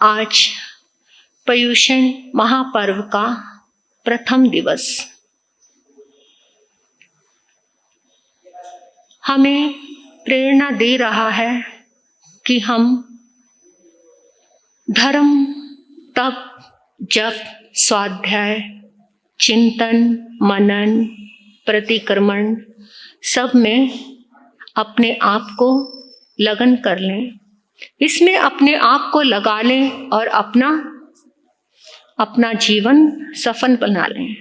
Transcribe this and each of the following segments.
आज पर्युषण महापर्व का प्रथम दिवस हमें प्रेरणा दे रहा है कि हम धर्म, तप, जप, स्वाध्याय, चिंतन, मनन, प्रतिक्रमण सब में अपने आप को लगन कर लें। इसमें अपने आप को लगा लें और अपना जीवन सफल बना लें।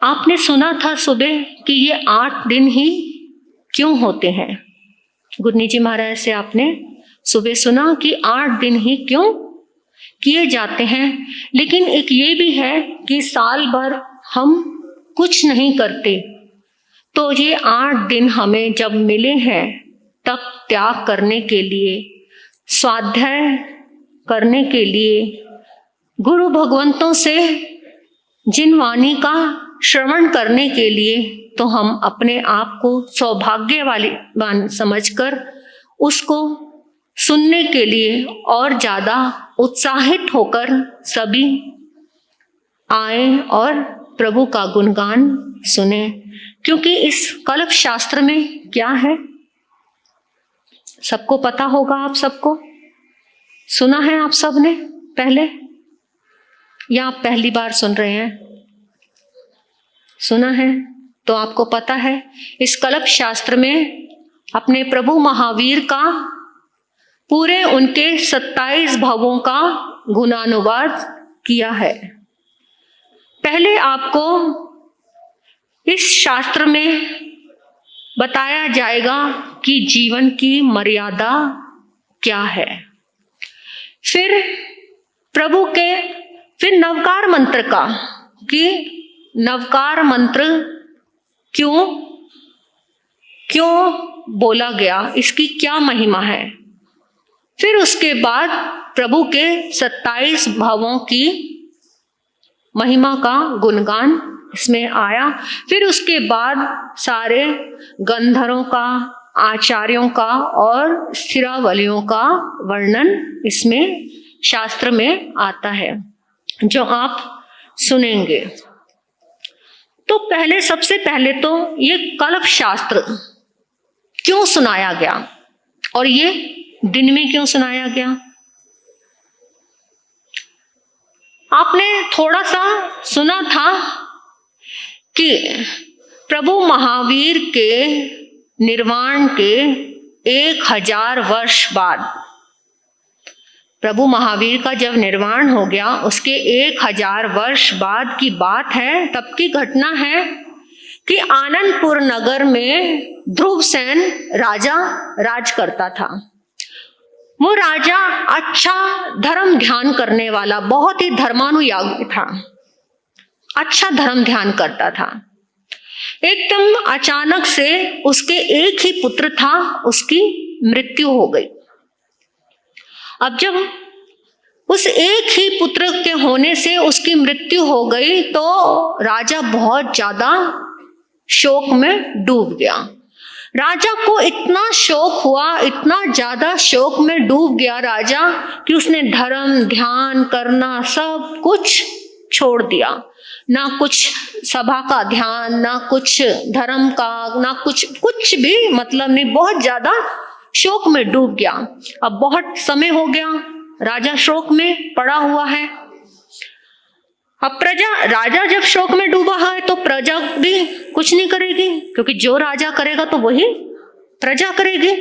आपने सुना था सुबह कि ये 8 दिन ही क्यों होते हैं। गुरनी जी महाराज से आपने सुबह सुना कि 8 दिन ही क्यों किए जाते हैं। लेकिन एक ये भी है कि साल भर हम कुछ नहीं करते, तो ये 8 दिन हमें जब मिले हैं तब त्याग करने के लिए, स्वाध्याय करने के लिए, गुरु भगवंतों से जिन वाणी का श्रवण करने के लिए, तो हम अपने आप को सौभाग्यवान समझकर उसको सुनने के लिए और ज़्यादा उत्साहित होकर सभी आए और प्रभु का गुणगान सुने। क्योंकि इस कल्प शास्त्र में क्या है सबको पता होगा। आप सबको सुना है आप सब ने पहले, या आप पहली बार सुन रहे हैं? सुना है तो आपको पता है इस कल्प शास्त्र में अपने प्रभु महावीर का पूरे उनके 27 भवों का गुणानुवाद किया है। पहले आपको इस शास्त्र में बताया जाएगा कि जीवन की मर्यादा क्या है। फिर प्रभु के नवकार मंत्र का कि नवकार मंत्र क्यों बोला गया, इसकी क्या महिमा है। फिर उसके बाद प्रभु के 27 भावों की महिमा का गुणगान इसमें आया। फिर उसके बाद सारे गंधर्वों का, आचार्यों का और स्थिरावलियों का वर्णन इसमें शास्त्र में आता है, जो आप सुनेंगे। तो सबसे पहले तो ये कल्प शास्त्र क्यों सुनाया गया और ये दिन में क्यों सुनाया गया। आपने थोड़ा सा सुना था कि प्रभु महावीर के निर्वाण के 1000 वर्ष बाद, प्रभु महावीर का जब निर्वाण हो गया उसके 1000 वर्ष बाद की बात है। तब की घटना है कि आनंदपुर नगर में ध्रुवसेन राजा राज करता था। वो राजा अच्छा धर्म ध्यान करने वाला, बहुत ही धर्मानुयागी था, अच्छा धर्म ध्यान करता था। एकदम अचानक से उसके एक ही पुत्र था, उसकी मृत्यु हो गई। अब जब उस एक ही पुत्र के होने से उसकी मृत्यु हो गई तो राजा बहुत ज्यादा शोक में डूब गया। राजा को इतना शोक हुआ, इतना ज्यादा शोक में डूब गया राजा कि उसने धर्म ध्यान करना सब कुछ छोड़ दिया। ना कुछ सभा का ध्यान, ना कुछ धर्म का, ना कुछ भी मतलब नहीं, बहुत ज्यादा शोक में डूब गया। अब बहुत समय हो गया, राजा शोक में पड़ा हुआ है। अब राजा जब शोक में डूबा है तो प्रजा भी कुछ नहीं करेगी, क्योंकि जो राजा करेगा तो वही प्रजा करेगी।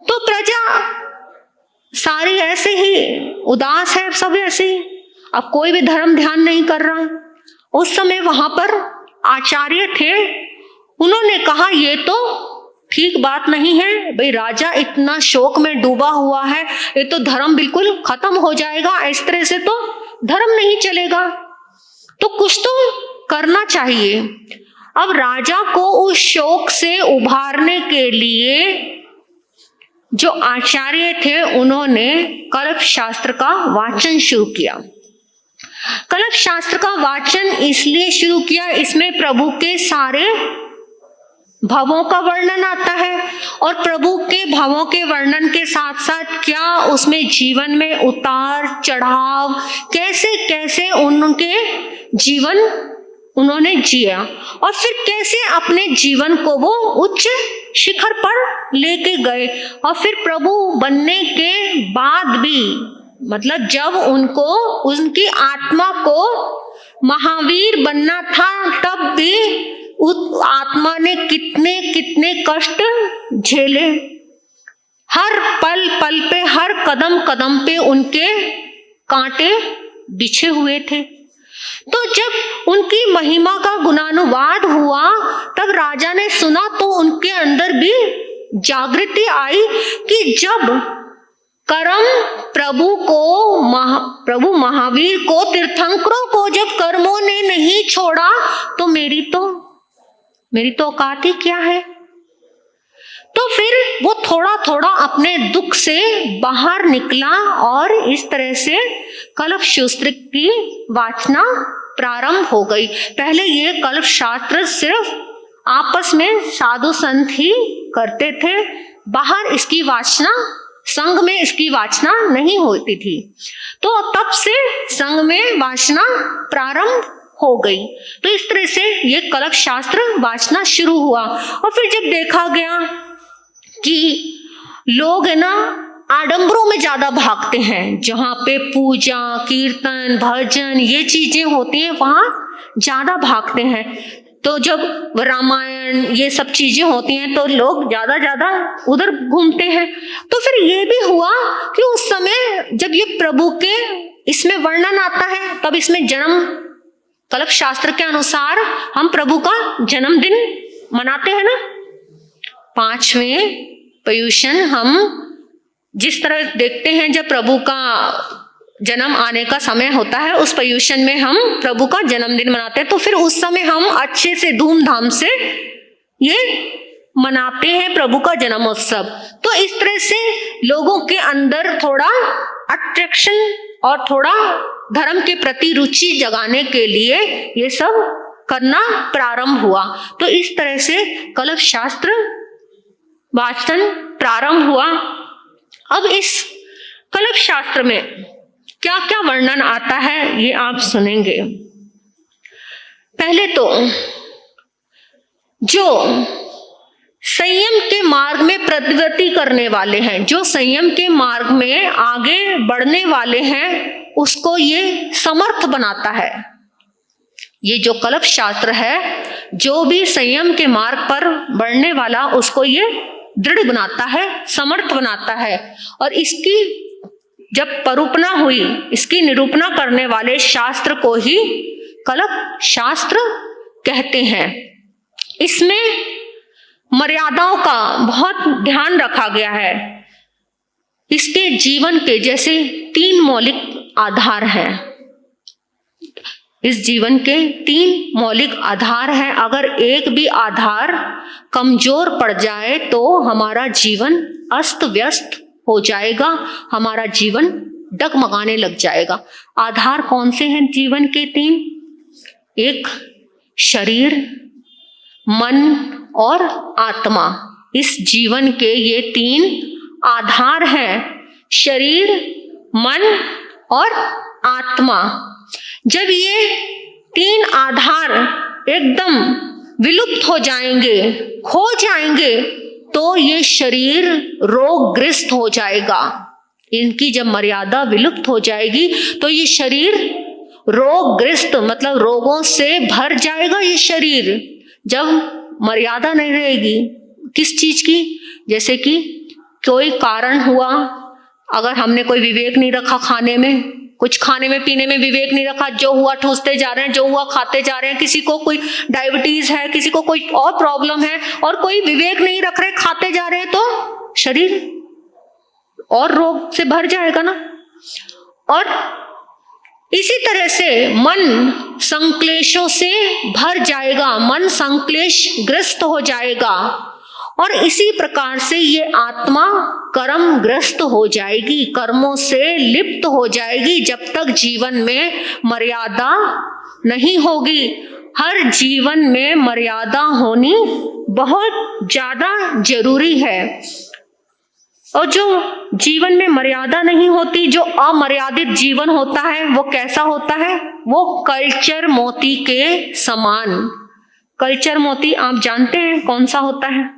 तो प्रजा सारी ऐसे ही उदास है, सब ऐसे ही। अब कोई भी धर्म ध्यान नहीं कर रहा। उस समय वहां पर आचार्य थे, उन्होंने कहा ये तो ठीक बात नहीं है भाई, राजा इतना शोक में डूबा हुआ है, ये तो धर्म बिल्कुल खत्म हो जाएगा, इस तरह से तो धर्म नहीं चलेगा, तो कुछ तो करना चाहिए। अब राजा को उस शोक से उभारने के लिए जो आचार्य थे उन्होंने कल्प शास्त्र का वाचन शुरू किया। कल्प शास्त्र का वाचन इसलिए शुरू किया, इसमें प्रभु के सारे भवों का वर्णन आता है, और प्रभु के भवों के वर्णन के साथ साथ क्या उसमें जीवन में उतार चढ़ाव, कैसे कैसे उनके जीवन उन्होंने जिया, और फिर कैसे अपने जीवन को वो उच्च शिखर पर लेके गए। और फिर प्रभु बनने के बाद भी, मतलब जब उनको उनकी आत्मा को महावीर बनना था, तब भी उस आत्मा ने कितने कितने कष्ट झेले। हर पल पल पे, हर कदम कदम पे उनके कांटे बिछे हुए थे। तो जब उनकी महिमा का गुणानुवाद हुआ, तब राजा ने सुना तो उनके अंदर भी जागृति आई कि जब कर्म प्रभु महावीर को, तीर्थंकरों को जब कर्मों ने नहीं छोड़ा, तो मेरी तो औकात ही क्या है। तो फिर वो थोड़ा थोड़ा अपने दुख से बाहर निकला और इस तरह से कल्प शास्त्र की वाचना प्रारंभ हो गई। पहले ये कल्प शास्त्र सिर्फ आपस में साधु संत ही करते थे, बाहर इसकी वाचना, संघ में इसकी वाचना नहीं होती थी। तो तब से संघ में वाचना प्रारंभ हो गई। तो इस तरह से ये कल्प शास्त्र वाचना शुरू हुआ। और फिर जब देखा गया कि लोग है ना आडंबरों में ज्यादा भागते हैं, जहाँ पे पूजा कीर्तन भजन ये चीजें होती हैं वहां ज्यादा भागते हैं। तो जब रामायण ये सब चीजें होती हैं तो लोग ज्यादा उधर घूमते हैं। तो फिर ये भी हुआ कि उस समय जब ये प्रभु के इसमें वर्णन आता है, तब इसमें जन्म, कल्प शास्त्र के अनुसार हम प्रभु का जन्मदिन मनाते हैं ना। 5वें पर्युषण हम जिस तरह देखते हैं, जब प्रभु का जन्म आने का समय होता है, उस पर्युषण में हम प्रभु का जन्मदिन मनाते हैं। तो फिर उस समय हम अच्छे से धूमधाम से ये मनाते हैं प्रभु का जन्मोत्सव। तो इस तरह से लोगों के अंदर थोड़ा अट्रैक्शन और थोड़ा धर्म के प्रति रुचि जगाने के लिए ये सब करना प्रारंभ हुआ। तो इस तरह से कल्प शास्त्र वाचन प्रारंभ हुआ। अब इस कल्प शास्त्र में क्या क्या वर्णन आता है ये आप सुनेंगे। पहले तो जो संयम के मार्ग में प्रगति करने वाले हैं, जो संयम के मार्ग में आगे बढ़ने वाले हैं, उसको ये समर्थ बनाता है। ये जो कल्प शास्त्र है, जो भी संयम के मार्ग पर बढ़ने वाला, उसको ये दृढ़ बनाता है, समर्थ बनाता है। और इसकी जब परूपना हुई, इसकी निरूपणा करने वाले शास्त्र को ही कल्प शास्त्र कहते हैं। इसमें मर्यादाओं का बहुत ध्यान रखा गया है। इसके जीवन के जैसे 3 मौलिक आधार हैं। इस जीवन के 3 मौलिक आधार हैं। अगर एक भी आधार कमजोर पड़ जाए तो हमारा जीवन अस्त व्यस्त हो जाएगा, हमारा जीवन डगमगाने लग जाएगा। आधार कौन से हैं जीवन के 3? एक शरीर, मन और आत्मा। इस जीवन के ये 3 आधार हैं, शरीर, मन और आत्मा। जब ये 3 आधार एकदम विलुप्त हो जाएंगे, खो जाएंगे, तो ये शरीर रोगग्रस्त हो जाएगा। इनकी जब मर्यादा विलुप्त हो जाएगी तो ये शरीर रोगग्रस्त, मतलब रोगों से भर जाएगा। ये शरीर जब मर्यादा नहीं रहेगी किस चीज की, जैसे कि कोई कारण हुआ, अगर हमने कोई विवेक नहीं रखा खाने में, कुछ खाने में पीने में विवेक नहीं रखा, जो हुआ ठूसते जा रहे हैं, जो हुआ खाते जा रहे हैं। किसी को कोई डायबिटीज है, किसी को कोई और प्रॉब्लम है, और कोई विवेक नहीं रख रहे, खाते जा रहे हैं, तो शरीर और रोग से भर जाएगा ना। और इसी तरह से मन संक्लेशों से भर जाएगा, मन संक्लेश ग्रस्त हो जाएगा। और इसी प्रकार से ये आत्मा कर्म ग्रस्त हो जाएगी, कर्मों से लिप्त हो जाएगी, जब तक जीवन में मर्यादा नहीं होगी। हर जीवन में मर्यादा होनी बहुत ज्यादा जरूरी है। और जो जीवन में मर्यादा नहीं होती, जो अमर्यादित जीवन होता है, वो कैसा होता है? वो कल्चर मोती के समान। कल्चर मोती आप जानते हैं कौन सा होता है?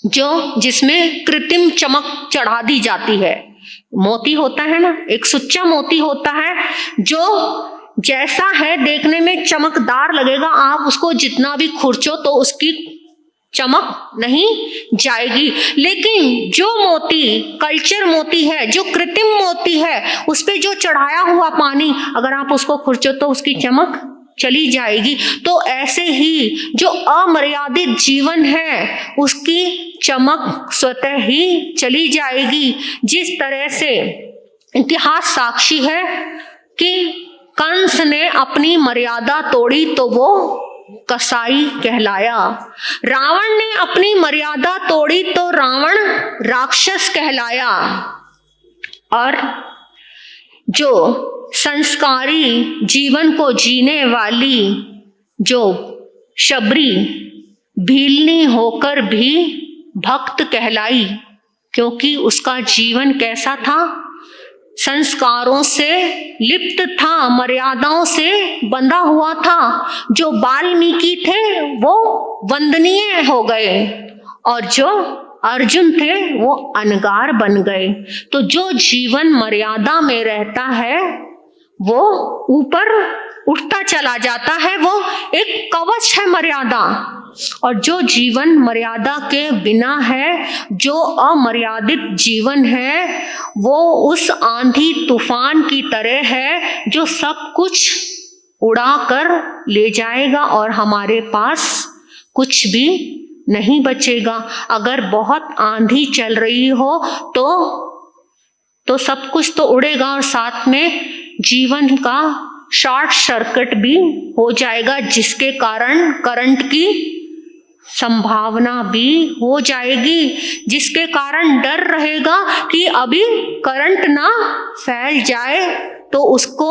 जो जिसमें कृत्रिम चमक चढ़ा दी जाती है। मोती होता है ना, एक सुच्चा मोती होता है जो जैसा है देखने में चमकदार लगेगा, आप उसको जितना भी खुरचो तो उसकी चमक नहीं जाएगी। लेकिन जो मोती कल्चर मोती है, जो कृत्रिम मोती है, उस पे जो चढ़ाया हुआ पानी, अगर आप उसको खुरचो तो उसकी चमक चली जाएगी। तो ऐसे ही जो अमर्यादित जीवन है उसकी चमक स्वतः ही चली जाएगी। जिस तरह से इतिहास साक्षी है कि कंस ने अपनी मर्यादा तोड़ी तो वो कसाई कहलाया, रावण ने अपनी मर्यादा तोड़ी तो रावण राक्षस कहलाया, और जो संस्कारी जीवन को जीने वाली जो शबरी भीलनी होकर भी भक्त कहलाई, क्योंकि उसका जीवन कैसा था? संस्कारों से लिप्त था, मर्यादाओं से बंधा हुआ था। जो वाल्मीकि थे वो वंदनीय हो गए और जो अर्जुन थे वो अनगार बन गए। तो जो जीवन मर्यादा में रहता है वो ऊपर उठता चला जाता है, वो एक कवच है मर्यादा। और जो जीवन मर्यादा के बिना है, जो अमर्यादित जीवन है, वो उस आंधी तूफान की तरह है जो सब कुछ उड़ा कर ले जाएगा और हमारे पास कुछ भी नहीं बचेगा। अगर बहुत आंधी चल रही हो तो सब कुछ तो उड़ेगा और साथ में जीवन का शॉर्ट सर्किट भी हो जाएगा, जिसके कारण करंट की संभावना भी हो जाएगी, जिसके कारण डर रहेगा कि अभी करंट ना फैल जाए। तो उसको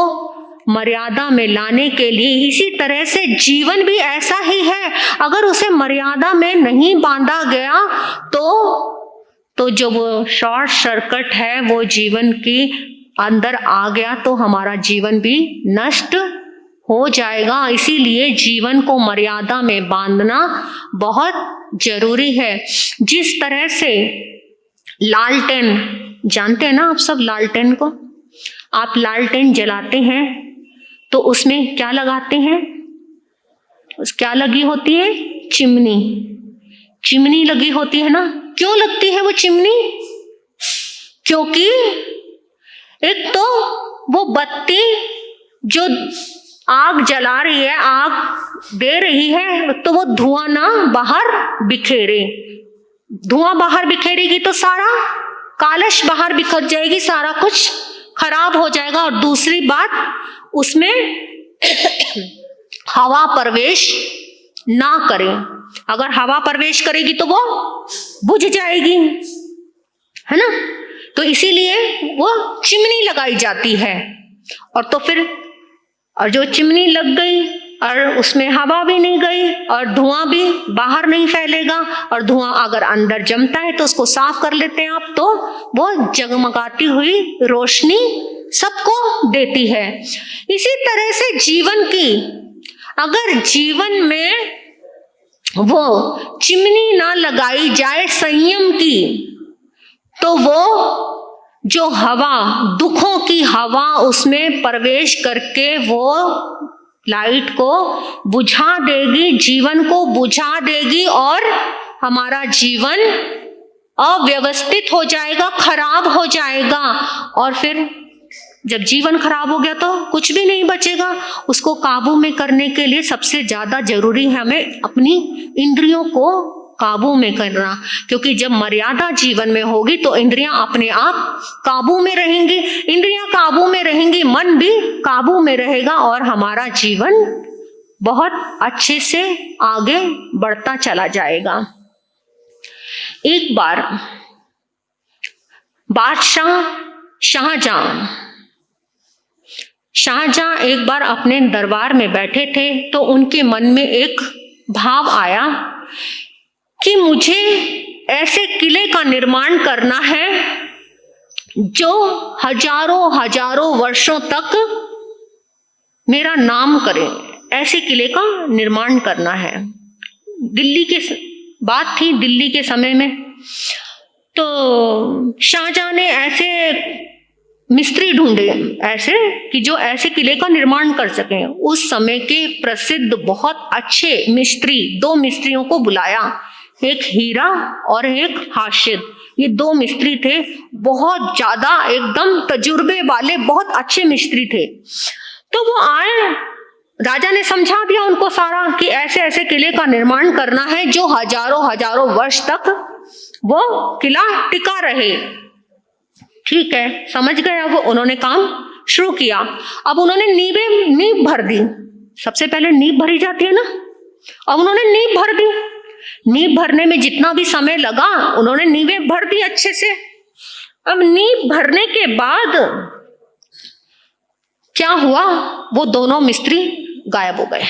मर्यादा में लाने के लिए, इसी तरह से जीवन भी ऐसा ही है, अगर उसे मर्यादा में नहीं बांधा गया तो जो वो शॉर्ट सर्किट है वो जीवन के अंदर आ गया तो हमारा जीवन भी नष्ट हो जाएगा। इसीलिए जीवन को मर्यादा में बांधना बहुत जरूरी है। जिस तरह से लालटेन, जानते हैं ना आप सब लालटेन को? आप लालटेन जलाते हैं तो उसमें क्या लगाते हैं? क्या लगी होती है? चिमनी। चिमनी लगी होती है ना। क्यों लगती है वो चिमनी? क्योंकि एक तो वो बत्ती जो आग जला रही है, आग दे रही है, तो वो धुआं ना बाहर बिखेरे। धुआं बाहर बिखेरेगी तो सारा कालश बाहर बिखर जाएगी, सारा कुछ खराब हो जाएगा। और दूसरी बात, उसमें हवा प्रवेश ना करे। अगर हवा प्रवेश करेगी तो वो बुझ जाएगी, है ना। तो इसीलिए वो चिमनी लगाई जाती है। और तो फिर और जो चिमनी लग गई और उसमें हवा भी नहीं गई और धुआं भी बाहर नहीं फैलेगा, और धुआं अगर अंदर जमता है तो उसको साफ कर लेते हैं आप, तो वो जगमगाती हुई रोशनी सबको देती है। इसी तरह से जीवन की, अगर जीवन में वो चिमनी ना लगाई जाए संयम की, तो वो जो हवा, दुखों की हवा उसमें प्रवेश करके वो लाइट को बुझा देगी, जीवन को बुझा देगी और हमारा जीवन अव्यवस्थित हो जाएगा, खराब हो जाएगा। और फिर जब जीवन खराब हो गया तो कुछ भी नहीं बचेगा। उसको काबू में करने के लिए सबसे ज्यादा जरूरी है हमें अपनी इंद्रियों को काबू में करना, क्योंकि जब मर्यादा जीवन में होगी तो इंद्रियां अपने आप काबू में रहेंगी। इंद्रियां काबू में रहेंगी, मन भी काबू में रहेगा और हमारा जीवन बहुत अच्छे से आगे बढ़ता चला जाएगा। एक बार बादशाह शाहजहां एक बार अपने दरबार में बैठे थे तो उनके मन में एक भाव आया कि मुझे ऐसे किले का निर्माण करना है जो हजारों हजारों वर्षों तक मेरा नाम करे। ऐसे किले का निर्माण करना है। दिल्ली के बात थी, दिल्ली के समय में तो शाहजहां ने ऐसे मिस्त्री ढूंढे ऐसे कि जो ऐसे किले का निर्माण कर सकें। उस समय के प्रसिद्ध बहुत अच्छे मिस्त्री, 2 मिस्त्रियों को बुलाया, एक हीरा और एक हाशिद। ये 2 मिस्त्री थे, बहुत ज्यादा एकदम तजुर्बे वाले बहुत अच्छे मिस्त्री थे। तो वो आए, राजा ने समझा दिया उनको सारा कि ऐसे ऐसे किले का निर्माण करना है जो हजारों हजारों वर्ष तक वो किला टिका रहे। ठीक है, समझ गए। अब उन्होंने काम शुरू किया। अब उन्होंने नींव भर दी। सबसे पहले नींव भरी जाती है ना। अब उन्होंने नींव भर दी। नींव भरने में जितना भी समय लगा उन्होंने नींवें भर दी अच्छे से। अब नींव भरने के बाद क्या हुआ, वो दोनों मिस्त्री गायब हो गए।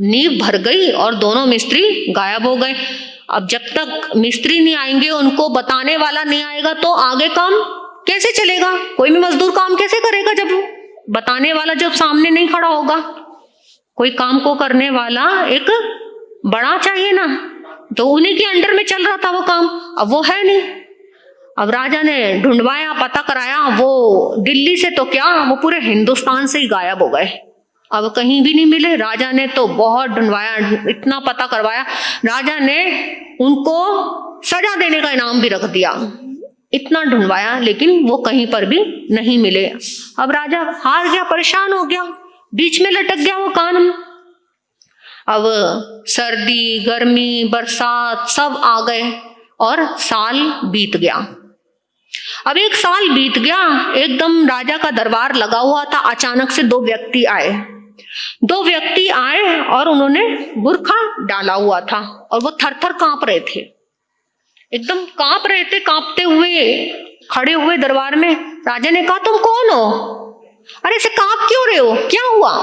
नींव भर गई और दोनों मिस्त्री गायब हो गए। अब जब तक मिस्त्री नहीं आएंगे, उनको बताने वाला नहीं आएगा, तो आगे काम कैसे चलेगा? कोई भी मजदूर काम कैसे करेगा जब बताने वाला जब सामने नहीं खड़ा होगा? कोई काम को करने वाला एक बड़ा चाहिए ना। तो उन्हीं के अंडर में चल रहा था वो काम, अब वो है नहीं। अब राजा ने ढूंढवाया, पता कराया, वो दिल्ली से तो क्या, वो पूरे हिंदुस्तान से ही गायब हो गए। अब कहीं भी नहीं मिले। राजा ने तो बहुत ढूंढवाया, इतना पता करवाया। राजा ने उनको सजा देने का इनाम भी रख दिया। इतना ढूंढवाया लेकिन वो कहीं पर भी नहीं मिले। अब राजा हार गया, परेशान हो गया, बीच में लटक गया वो काम। अब सर्दी, गर्मी, बरसात सब आ गए और साल बीत गया। अब 1 साल बीत गया, एकदम राजा का दरबार लगा हुआ था। अचानक से 2 व्यक्ति आए। 2 व्यक्ति आए और उन्होंने बुर्खा डाला हुआ था और वो थर-थर कांप रहे थे, एकदम कांप रहे थे। कांपते हुए खड़े हुए दरबार में। राजा ने कहा, तुम कौन हो? अरे ऐसे कांप क्यों रहे हो, क्या हुआ?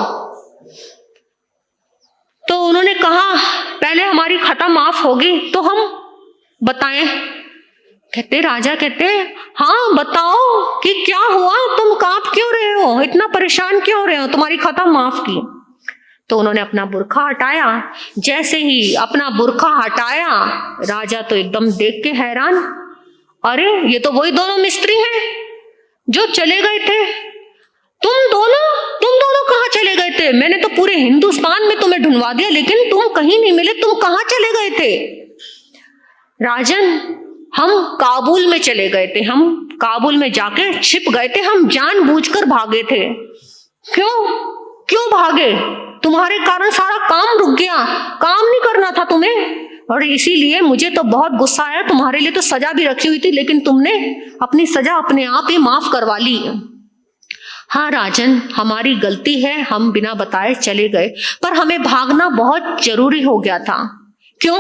तो उन्होंने कहा, पहले हमारी खता माफ होगी तो हम बताएं। कहते, राजा कहते, हाँ बताओ कि क्या हुआ, तुम कांप क्यों रहे हो, इतना परेशान क्यों रहे हो, तुम्हारी खता माफ की। तो उन्होंने अपना बुर्खा हटाया। जैसे ही अपना बुर्खा हटाया, राजा तो एकदम देख के हैरान, अरे ये तो वही दोनों मिस्त्री हैं जो चले गए थे। तुम दोनों कहाँ चले गए थे? मैंने तो पूरे हिंदुस्तान में तुम्हें ढूंढवा दिया लेकिन तुम कहीं नहीं मिले, तुम कहाँ चले गए थे? राजन, हम काबुल में चले गए थे, हम काबुल में जाके छिप गए थे, हम जानबूझकर भागे थे। क्यों भागे? तुम्हारे कारण सारा काम रुक गया, काम नहीं करना था तुम्हें, और इसीलिए मुझे तो बहुत गुस्सा आया। तुम्हारे लिए तो सजा भी रखी हुई थी लेकिन तुमने अपनी सजा अपने आप ही माफ करवा ली। हाँ राजन, हमारी गलती है, हम बिना बताए चले गए, पर हमें भागना बहुत जरूरी हो गया था। क्यों?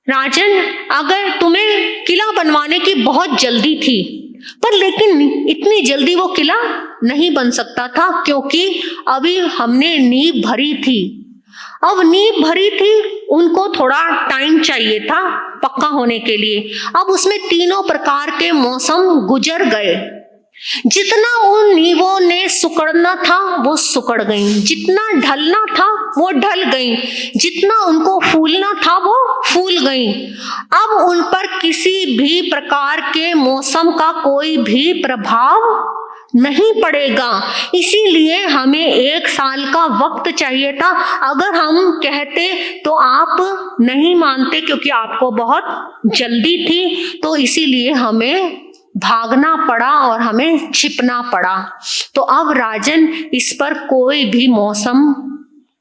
राजन, अगर तुम्हें किला बनवाने की बहुत जल्दी थी, पर लेकिन इतनी जल्दी वो किला नहीं बन सकता था क्योंकि अभी हमने नींव भरी थी। अब नींव भरी थी, उनको थोड़ा टाइम चाहिए था पक्का होने के लिए। अब उसमें 3 प्रकार के मौसम गुजर गए। जितना उन नींवों ने सुकड़ना था वो सुकड़ गई, जितना ढलना था वो ढल गई, जितना उनको फूलना था वो फूल गई। अब उन पर किसी भी प्रकार के मौसम का कोई भी प्रभाव नहीं पड़ेगा। इसीलिए हमें 1 साल का वक्त चाहिए था। अगर हम कहते तो आप नहीं मानते क्योंकि आपको बहुत जल्दी थी, तो इसीलिए हमें भागना पड़ा और हमें छिपना पड़ा। तो अब राजन, इस पर कोई भी मौसम,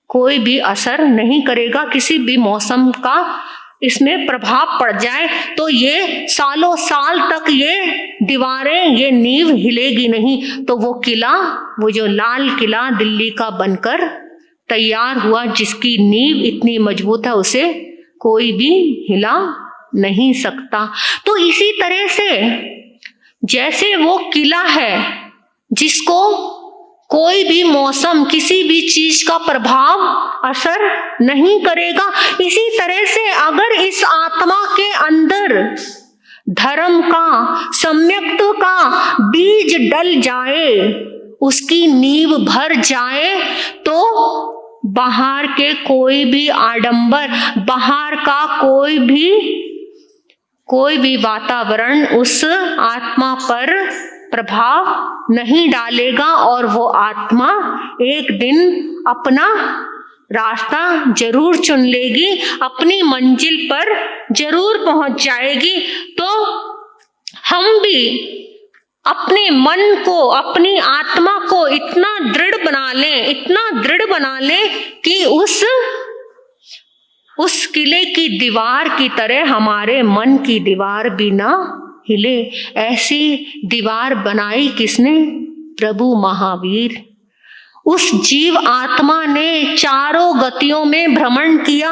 कोई भी असर नहीं करेगा। किसी भी मौसम का इसमें प्रभाव पड़ जाए तो ये सालों साल तक ये दीवारें, ये नींव हिलेगी नहीं। तो वो किला, वो जो लाल किला दिल्ली का बनकर तैयार हुआ, जिसकी नींव इतनी मजबूत है, उसे कोई भी हिला नहीं सकता। तो इसी तरह से जैसे वो किला है जिसको कोई भी मौसम किसी भी चीज का प्रभाव असर नहीं करेगा। इसी तरह से अगर इस आत्मा के अंदर धर्म का, सम्यक्त्व का बीज डल जाए, उसकी नींव भर जाए, तो बाहर के कोई भी आडंबर, बाहर का कोई भी वातावरण उस आत्मा पर प्रभाव नहीं डालेगा और वो आत्मा एक दिन अपना रास्ता जरूर चुन लेगी, अपनी मंजिल पर जरूर पहुंच जाएगी। तो हम भी अपने मन को, अपनी आत्मा को इतना दृढ़ बना लें कि उस किले की दीवार की तरह हमारे मन की दीवार भी ना हिले। ऐसी दीवार बनाई किसने? प्रभु महावीर। उस जीव आत्मा ने चारों गतियों में भ्रमण किया।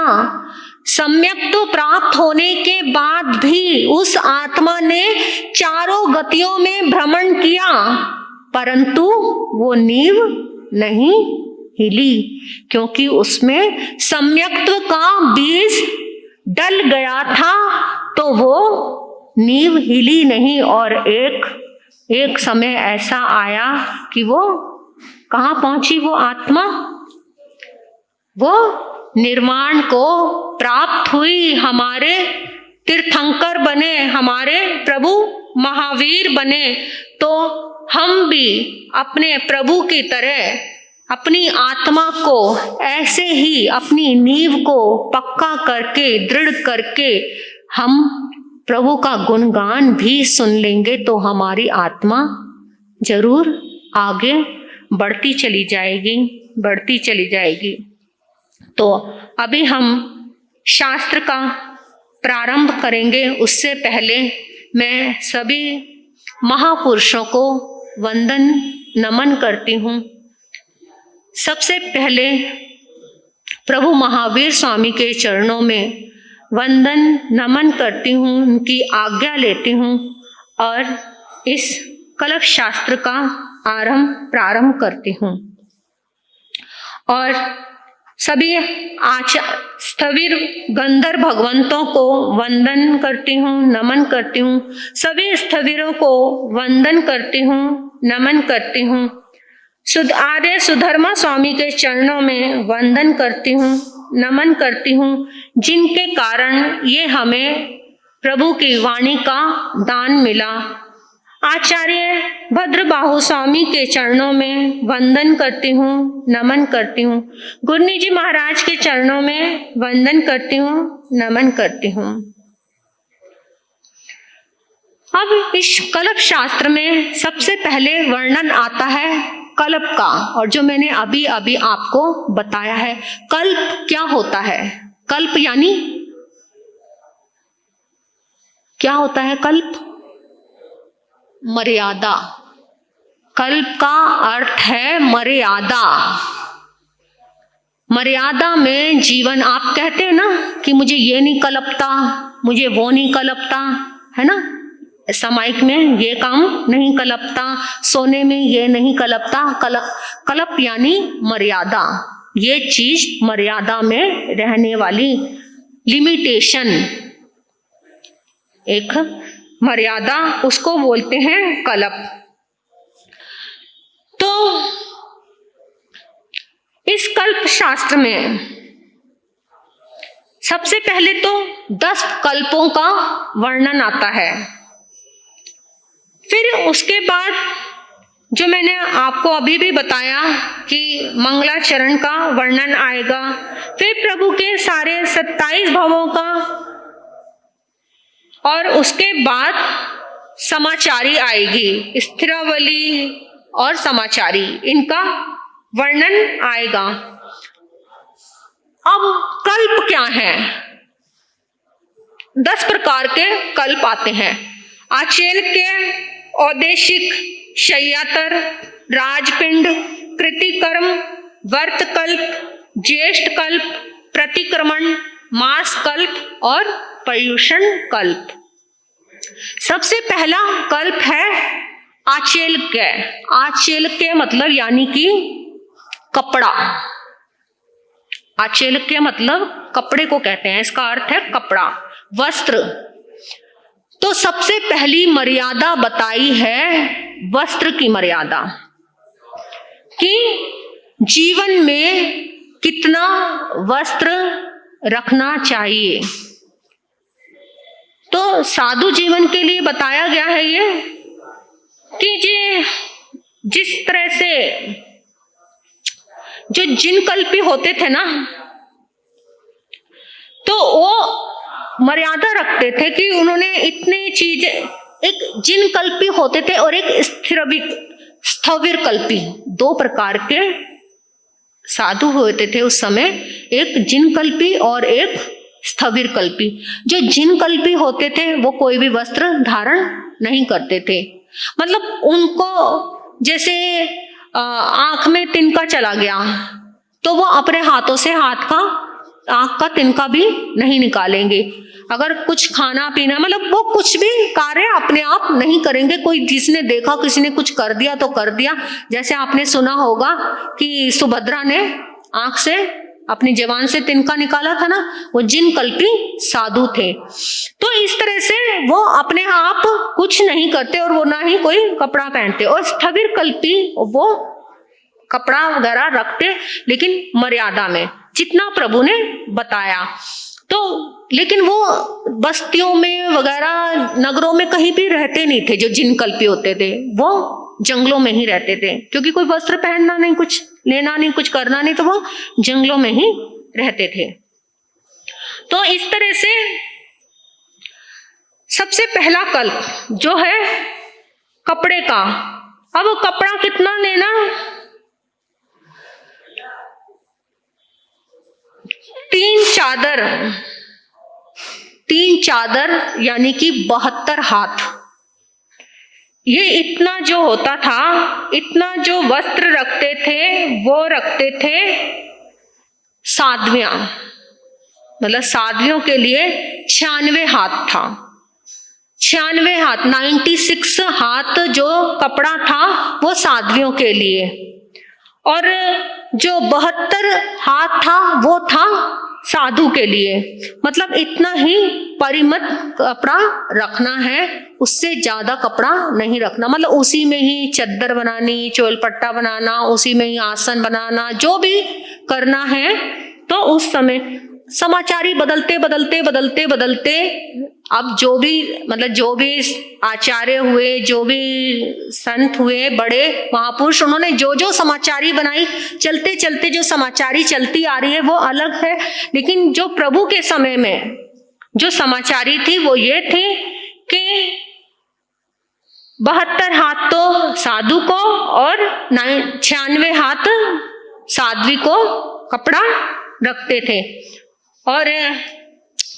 सम्यक्त्व प्राप्त होने के बाद भी उस आत्मा ने चारों गतियों में भ्रमण किया, परंतु वो नींव नहीं हिली, क्योंकि उसमें सम्यक्त्व का बीज डल गया था, तो वो नींव हिली नहीं। और एक समय ऐसा आया कि वो कहाँ पहुंची? वो आत्मा वो निर्वाण को प्राप्त हुई, हमारे तीर्थंकर बने, हमारे प्रभु महावीर बने। तो हम भी अपने प्रभु की तरह अपनी आत्मा को ऐसे ही अपनी नींव को पक्का करके, दृढ़ करके हम प्रभु का गुणगान भी सुन लेंगे, तो हमारी आत्मा जरूर आगे बढ़ती चली जाएगी। तो अभी हम शास्त्र का प्रारंभ करेंगे। उससे पहले मैं सभी महापुरुषों को वंदन नमन करती हूँ। सबसे पहले प्रभु महावीर स्वामी के चरणों में वंदन नमन करती हूँ, उनकी आज्ञा लेती हूँ और इस कलप शास्त्र का प्रारंभ करती हूँ। और सभी स्थविर गंधर्व भगवंतों को वंदन करती हूँ, नमन करती हूँ। सभी स्थविरों को वंदन करती हूँ, नमन करती हूँ। आर्य सुधर्मा स्वामी के चरणों में वंदन करती हूँ, नमन करती हूँ, जिनके कारण ये हमें प्रभु की वाणी का दान मिला। आचार्य भद्रबाहु स्वामी के चरणों में वंदन करती हूँ, नमन करती हूँ। गुरनी जी महाराज के चरणों में वंदन करती हूँ, नमन करती हूँ। अब इस कल्प शास्त्र में सबसे पहले वर्णन आता है कल्प का, और जो मैंने अभी आपको बताया है। कल्प क्या होता है? कल्प यानी क्या होता है? कल्प मर्यादा। कल्प का अर्थ है मर्यादा। मर्यादा में जीवन। आप कहते हैं ना कि मुझे ये नहीं कलपता, मुझे वो नहीं कलपता, है ना? सामायिक में ये काम नहीं कलपता, सोने में ये नहीं कलपता। कलप यानी मर्यादा। ये चीज मर्यादा में रहने वाली, लिमिटेशन, एक मर्यादा, उसको बोलते हैं कल्प। तो इस कल्प शास्त्र में सबसे पहले तो 10 कल्पों का वर्णन आता है। फिर उसके बाद जो मैंने आपको अभी भी बताया कि मंगलाचरण का वर्णन आएगा। फिर प्रभु के सारे 27 भवों का, और उसके बाद समाचारी आएगी, स्थिरावली और समाचारी, इनका वर्णन आएगा। अब कल्प क्या है? 10 प्रकार के कल्प आते हैं। आचेल के औदेशिक, शय्यातर, राजपिंड, कृतिकर्म, वर्त कल्प, ज्येष्ठ कल्प, प्रतिक्रमण, मास कल्प और पर्युषण कल्प। सबसे पहला कल्प है आचेल्क्य, आचेल्क्य मतलब यानी कि कपड़ा। आचेल्क्य मतलब कपड़े को कहते हैं, इसका अर्थ है कपड़ा, वस्त्र। तो सबसे पहली मर्यादा बताई है वस्त्र की मर्यादा, कि जीवन में कितना वस्त्र रखना चाहिए। तो साधु जीवन के लिए बताया गया है ये कि जिस तरह से जो जिनकल्पी होते थे ना, तो वो मर्यादा रखते थे कि उन्होंने इतनी चीज, एक जिनकल्पी होते थे और एक स्थविर कल्पी, दो प्रकार के साधु होते थे उस समय, एक जिनकल्पी और एक स्थविर कल्पी। जो जिनकल्पी होते थे वो कोई भी वस्त्र धारण नहीं करते थे, मतलब उनको जैसे आंख में तिनका चला गया तो वो अपने हाथों से आंख का तिनका भी नहीं निकालेंगे। अगर कुछ खाना पीना, मतलब वो कुछ भी कार्य अपने आप नहीं करेंगे। कोई जिसने देखा किसी ने कुछ कर दिया तो कर दिया। जैसे आपने सुना होगा कि सुभद्रा ने आंख से अपनी जवान से तिनका निकाला था ना, वो जिनकल्पी साधु थे। तो इस तरह से वो अपने आप कुछ नहीं करते और वो ना ही कोई कपड़ा पहनते। और स्थविर कल्पी वो कपड़ा वगैरह रखते, लेकिन मर्यादा में, जितना प्रभु ने बताया। तो लेकिन वो बस्तियों में वगैरह नगरों में कहीं भी रहते नहीं थे। जो जिनकल्पी होते थे वो जंगलों में ही रहते थे, क्योंकि कोई वस्त्र पहनना नहीं, कुछ लेना नहीं, कुछ करना नहीं, तो वो जंगलों में ही रहते थे। तो इस तरह से सबसे पहला कल्प जो है कपड़े का। अब कपड़ा कितना लेना? 3 चादर यानी कि 72 हाथ। ये इतना जो होता था, इतना जो वस्त्र रखते थे वो रखते थे साध्वियां, मतलब साध्वियों के लिए 96 हाथ था। 96 हाथ, 96 हाथ जो कपड़ा था वो साध्वियों के लिए, और जो 72 हाथ था वो था साधु के लिए। मतलब इतना ही परिमित कपड़ा रखना है, उससे ज्यादा कपड़ा नहीं रखना। मतलब उसी में ही चद्दर बनानी, चोलपट्टा बनाना, उसी में ही आसन बनाना, जो भी करना है। तो उस समय समाचारी बदलते बदलते बदलते बदलते अब जो भी, मतलब जो भी आचार्य हुए, जो भी संत हुए, बड़े महापुरुष, उन्होंने जो जो समाचारी बनाई, चलते चलते जो समाचारी चलती आ रही है वो अलग है। लेकिन जो प्रभु के समय में जो समाचारी थी वो ये थी कि 72 हाथ तो साधु को और 96 हाथ साध्वी को कपड़ा रखते थे। और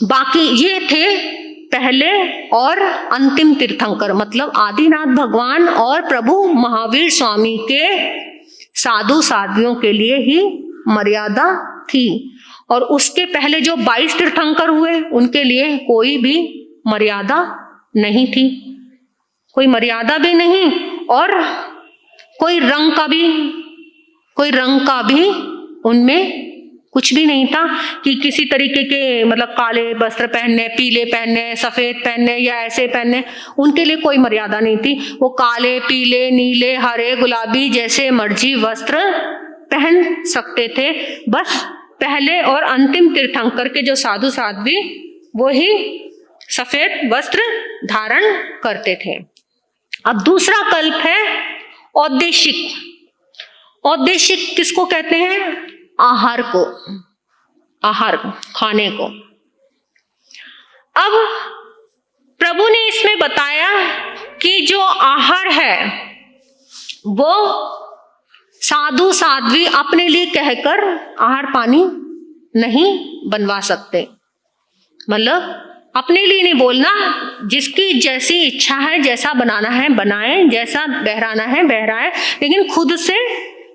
बाकी ये थे पहले और अंतिम तीर्थंकर, मतलब आदिनाथ भगवान और प्रभु महावीर स्वामी के साधु साध्वियों के लिए ही मर्यादा थी। और उसके पहले जो 22 तीर्थंकर हुए उनके लिए कोई भी मर्यादा नहीं थी, कोई मर्यादा भी नहीं, और कोई रंग का भी उनमें कुछ भी नहीं था कि किसी तरीके के, मतलब काले वस्त्र पहनने, पीले पहनने, सफेद पहनने या ऐसे पहनने, उनके लिए कोई मर्यादा नहीं थी। वो काले, पीले, नीले, हरे, गुलाबी जैसे मर्जी वस्त्र पहन सकते थे। बस पहले और अंतिम तीर्थंकर के जो साधु साध्वी वो ही सफेद वस्त्र धारण करते थे। अब दूसरा कल्प है औदेशिक। औदेशिक किसको कहते हैं? आहार को, आहार खाने को। अब प्रभु ने इसमें बताया कि जो आहार है वो साधु साध्वी अपने लिए कहकर आहार पानी नहीं बनवा सकते। मतलब अपने लिए नहीं बोलना, जिसकी जैसी इच्छा है, जैसा बनाना है बनाए, जैसा बहराना है बहराए, लेकिन खुद से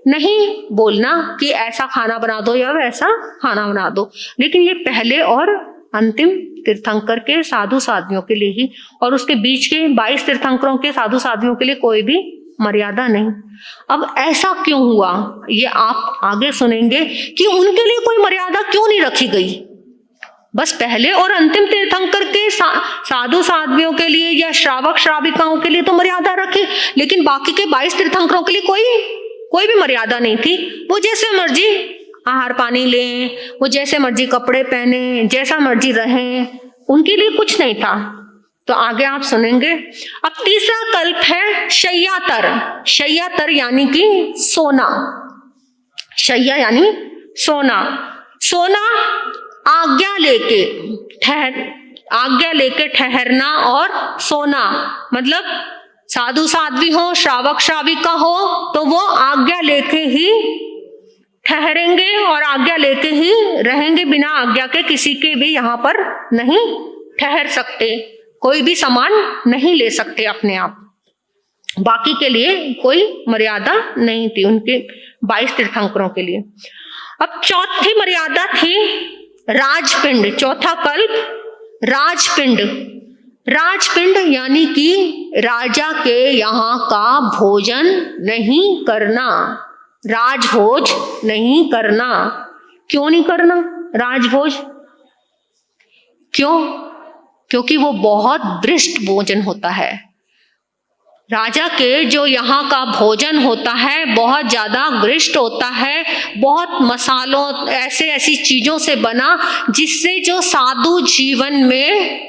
नहीं बोलना कि ऐसा खाना बना दो या वैसा खाना बना दो। लेकिन ये पहले और अंतिम तीर्थंकर के साधु साध्वियों के लिए ही, और उसके बीच के 22 तीर्थंकरों के साधु साध्वियों के लिए कोई भी मर्यादा नहीं। अब ऐसा क्यों हुआ, ये आप आगे सुनेंगे कि उनके लिए कोई मर्यादा क्यों नहीं रखी गई। बस पहले और अंतिम तीर्थंकर के साधु साध्वियों के लिए या श्रावक श्राविकाओं के लिए तो मर्यादा रखी, लेकिन बाकी के 22 तीर्थंकरों के लिए कोई भी मर्यादा नहीं थी। वो जैसे मर्जी आहार पानी लें, वो जैसे मर्जी कपड़े पहने, जैसा मर्जी रहें, उनके लिए कुछ नहीं था। तो आगे आप सुनेंगे। अब तीसरा कल्प है शय्यातर। शय्यातर यानी कि सोना। शय्या यानी सोना। सोना आज्ञा लेके ठहरना और सोना, मतलब साधु साध्वी हो, श्रावक श्राविका हो तो वो आज्ञा लेके ही ठहरेंगे और आज्ञा लेके ही रहेंगे। बिना आज्ञा के किसी के भी यहाँ पर नहीं ठहर सकते, कोई भी सामान नहीं ले सकते अपने आप। बाकी के लिए कोई मर्यादा नहीं थी उनके 22 तीर्थंकरों के लिए। अब चौथी मर्यादा थी राजपिंड। चौथा कल्प राजपिंड। राजपिंड यानी कि राजा के यहाँ का भोजन नहीं करना, राजभोज नहीं करना। क्यों नहीं करना राजभोज? क्यों? क्योंकि वो बहुत भ्रष्ट भोजन होता है। राजा के जो यहाँ का भोजन होता है बहुत ज्यादा भ्रष्ट होता है, बहुत मसालों ऐसी चीजों से बना जिससे जो साधु जीवन में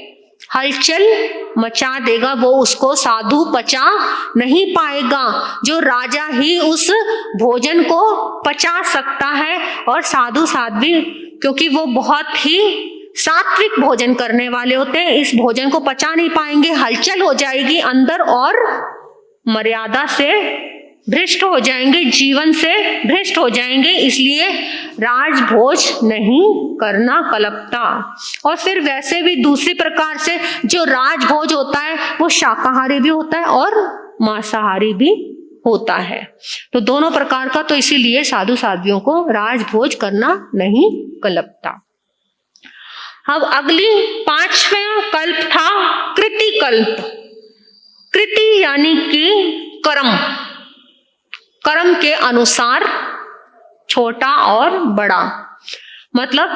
हलचल मचा देगा, वो उसको साधु पचा नहीं पाएगा। जो राजा ही उस भोजन को पचा सकता है, और साधु साध्वी क्योंकि वो बहुत ही सात्विक भोजन करने वाले होते हैं, इस भोजन को पचा नहीं पाएंगे, हलचल हो जाएगी अंदर और मर्यादा से भ्रष्ट हो जाएंगे, जीवन से भ्रष्ट हो जाएंगे। इसलिए राजभोज नहीं करना कल्पता। और फिर वैसे भी दूसरी प्रकार से जो राजभोज होता है वो शाकाहारी भी होता है और मांसाहारी भी होता है। तो दोनों प्रकार का, तो इसीलिए साधु साध्वियों को राजभोज करना नहीं कल्पता। अब अगली 5वां कल्प था कृति कल्प। कृति यानी कि कर्म के अनुसार छोटा और बड़ा, मतलब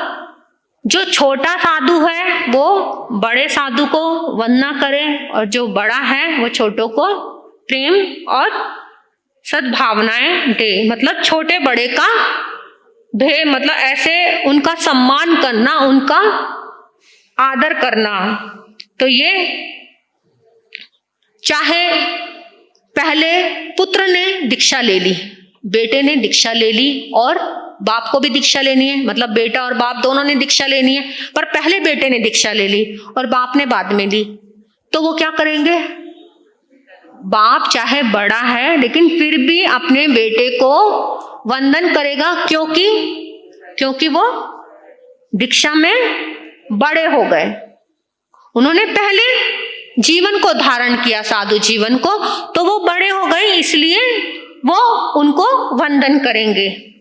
जो छोटा साधु है वो बड़े साधु को वंदना करे, और जो बड़ा है वो छोटों को प्रेम और सद्भावनाएं दे। मतलब छोटे बड़े का भेद, मतलब ऐसे उनका सम्मान करना, उनका आदर करना। तो ये चाहे पहले पुत्र ने दीक्षा ले ली, बेटे ने दीक्षा ले ली, और बाप को भी दीक्षा लेनी है, मतलब बेटा और बाप दोनों ने दीक्षा लेनी है, पर पहले बेटे ने दीक्षा ले ली और बाप ने बाद में ली, तो वो क्या करेंगे? बाप चाहे बड़ा है लेकिन फिर भी अपने बेटे को वंदन करेगा, क्योंकि वो दीक्षा में बड़े हो गए, उन्होंने पहले जीवन को धारण किया, साधु जीवन को, तो वो बड़े हो गए, इसलिए वो उनको वंदन करेंगे।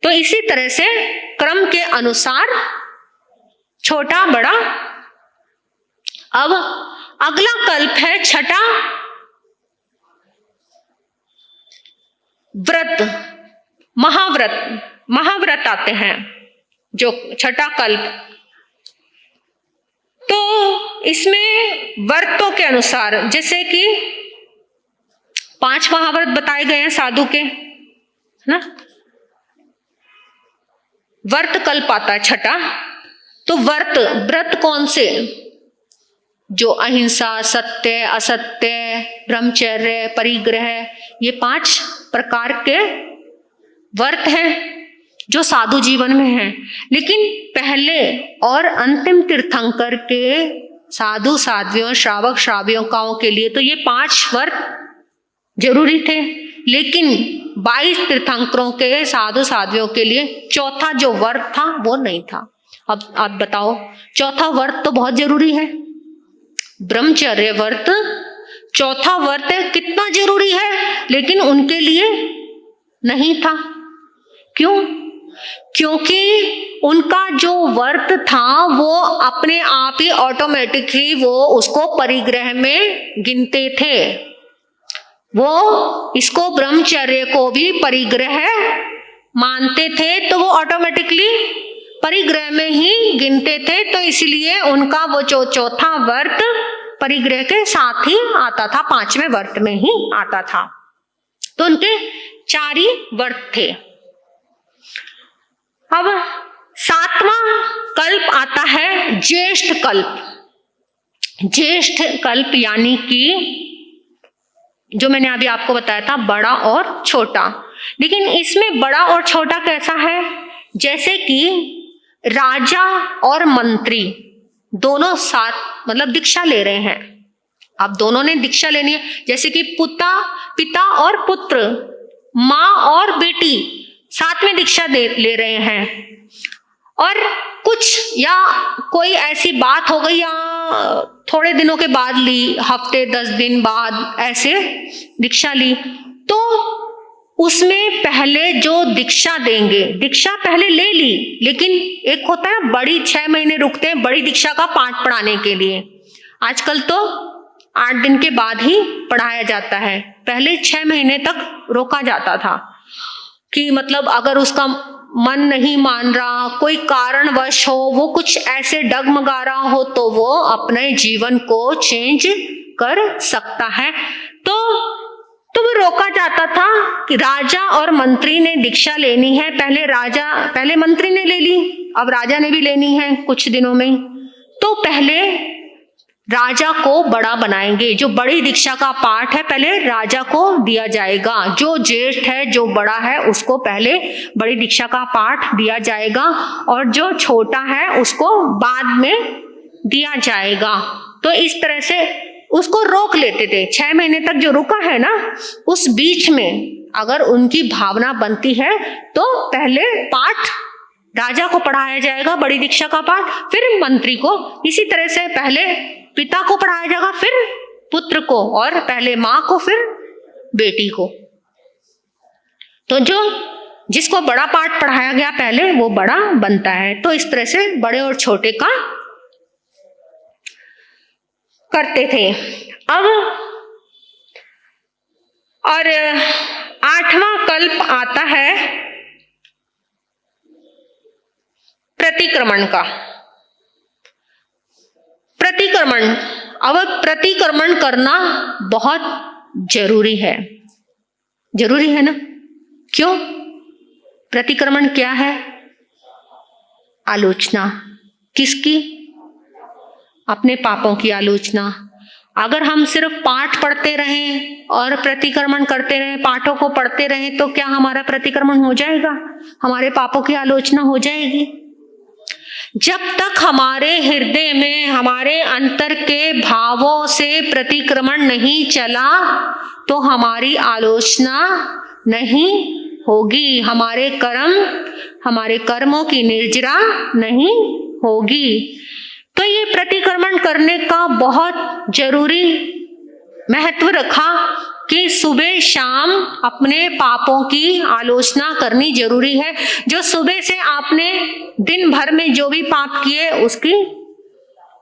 तो इसी तरह से क्रम के अनुसार छोटा बड़ा। अब अगला कल्प है छठा व्रत। महाव्रत आते हैं जो छठा कल्प। तो इसमें व्रतों के अनुसार, जैसे कि 5 महाव्रत बताए गए हैं साधु के, है ना। व्रत कल्प आता है छठा। तो व्रत कौन से? जो अहिंसा, सत्य, असत्य, ब्रह्मचर्य, परिग्रह, ये 5 प्रकार के व्रत हैं जो साधु जीवन में है। लेकिन पहले और अंतिम तीर्थंकर के साधु साध्वियों, श्रावक श्राविकाओं के लिए तो ये 5 व्रत जरूरी थे, लेकिन 22 तीर्थंकरों के साधु साध्वियों के लिए चौथा जो व्रत था वो नहीं था। अब आप बताओ, चौथा व्रत तो बहुत जरूरी है, ब्रह्मचर्य व्रत चौथा व्रत कितना जरूरी है, लेकिन उनके लिए नहीं था। क्यों? क्योंकि उनका जो व्रत था वो अपने आप ही ऑटोमेटिकली वो उसको परिग्रह में गिनते थे। वो इसको ब्रह्मचर्य को भी परिग्रह मानते थे, तो वो ऑटोमेटिकली परिग्रह में ही गिनते थे। तो इसलिए उनका वो जो चौथा व्रत परिग्रह के साथ ही आता था, 5वें व्रत में ही आता था। तो उनके 4 ही व्रत थे। अब 7वां कल्प आता है ज्येष्ठ कल्प। ज्येष्ठ कल्प यानी कि जो मैंने अभी आपको बताया था बड़ा और छोटा, लेकिन इसमें बड़ा और छोटा कैसा है? जैसे कि राजा और मंत्री दोनों साथ मतलब दीक्षा ले रहे हैं। अब दोनों ने दीक्षा लेनी है, जैसे कि पिता और पुत्र, माँ और बेटी साथ में दीक्षा ले रहे हैं। और कुछ या कोई ऐसी बात हो गई या थोड़े दिनों के बाद ली, हफ्ते 10 दिन बाद ऐसे दीक्षा ली, तो उसमें पहले जो दीक्षा देंगे, दीक्षा पहले ले ली, लेकिन एक होता है बड़ी 6 महीने रुकते हैं बड़ी दीक्षा का पाठ पढ़ाने के लिए। आजकल तो 8 दिन के बाद ही पढ़ाया जाता है, पहले 6 महीने तक रोका जाता था कि मतलब अगर उसका मन नहीं मान रहा, कोई कारणवश हो, वो कुछ ऐसे डगमगा रहा हो, तो वो अपने जीवन को चेंज कर सकता है। तो वो रोका जाता था कि राजा और मंत्री ने दीक्षा लेनी है। पहले मंत्री ने ले ली, अब राजा ने भी लेनी है कुछ दिनों में। तो पहले राजा को बड़ा बनाएंगे, जो बड़ी दीक्षा का पाठ है पहले राजा को दिया जाएगा, जो ज्येष्ठ है जो बड़ा है उसको पहले बड़ी दीक्षा का पाठ दिया जाएगा, और जो छोटा है उसको बाद में दिया जाएगा। तो इस तरह से उसको रोक लेते थे। 6 महीने तक जो रुका है ना, उस बीच में अगर उनकी भावना बनती है तो पहले पाठ राजा को पढ़ाया जाएगा, बड़ी दीक्षा का पाठ, फिर मंत्री को। इसी तरह से पहले पिता को पढ़ाया जाएगा, फिर पुत्र को, और पहले माँ को, फिर बेटी को। तो जिसको बड़ा पाठ पढ़ाया गया पहले वो बड़ा बनता है। तो इस तरह से बड़े और छोटे का करते थे। अब और 8वां कल्प आता है प्रतिक्रमण का। प्रतिक्रमण, अब प्रतिक्रमण करना बहुत जरूरी है। जरूरी है ना? क्यों? प्रतिक्रमण क्या है? आलोचना। किसकी? अपने पापों की आलोचना। अगर हम सिर्फ पाठ पढ़ते रहें और प्रतिक्रमण करते रहें, पाठों को पढ़ते रहें, तो क्या हमारा प्रतिक्रमण हो जाएगा? हमारे पापों की आलोचना हो जाएगी? जब तक हमारे हृदय में, हमारे अंतर के भावों से प्रतिक्रमण नहीं चला तो हमारी आलोचना नहीं होगी, हमारे कर्मों की निर्जरा नहीं होगी। तो ये प्रतिक्रमण करने का बहुत जरूरी महत्व रखा कि सुबह शाम अपने पापों की आलोचना करनी जरूरी है। जो सुबह से आपने दिन भर में जो भी पाप किए उसकी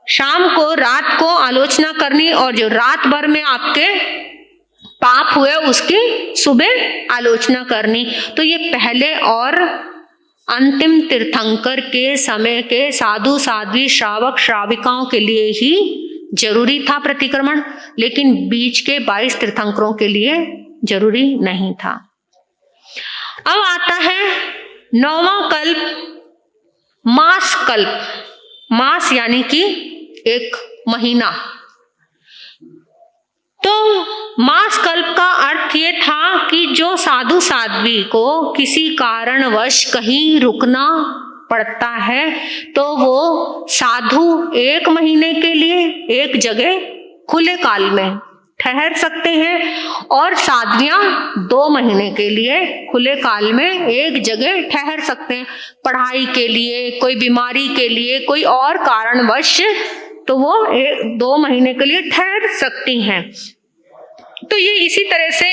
शाम को, रात को आलोचना करनी, और जो रात भर में आपके पाप हुए उसकी सुबह आलोचना करनी। तो ये पहले और अंतिम तीर्थंकर के समय के साधु साध्वी श्रावक श्राविकाओं के लिए ही जरूरी था प्रतिक्रमण, लेकिन बीच के 22 तीर्थंकरों के लिए जरूरी नहीं था। अब आता है 9वां कल्प, मास कल्प। मास यानी कि 1 महीना। तो मास कल्प का अर्थ ये था कि जो साधु साध्वी को किसी कारणवश कहीं रुकना पड़ता है तो वो साधु 1 महीने के लिए एक जगह खुले काल में ठहर सकते हैं, और साध्वियां 2 महीने के लिए खुले काल में एक जगह ठहर सकते हैं। पढ़ाई के लिए, कोई बीमारी के लिए, कोई और कारणवश, तो वो 2 महीने के लिए ठहर सकती हैं। तो ये इसी तरह से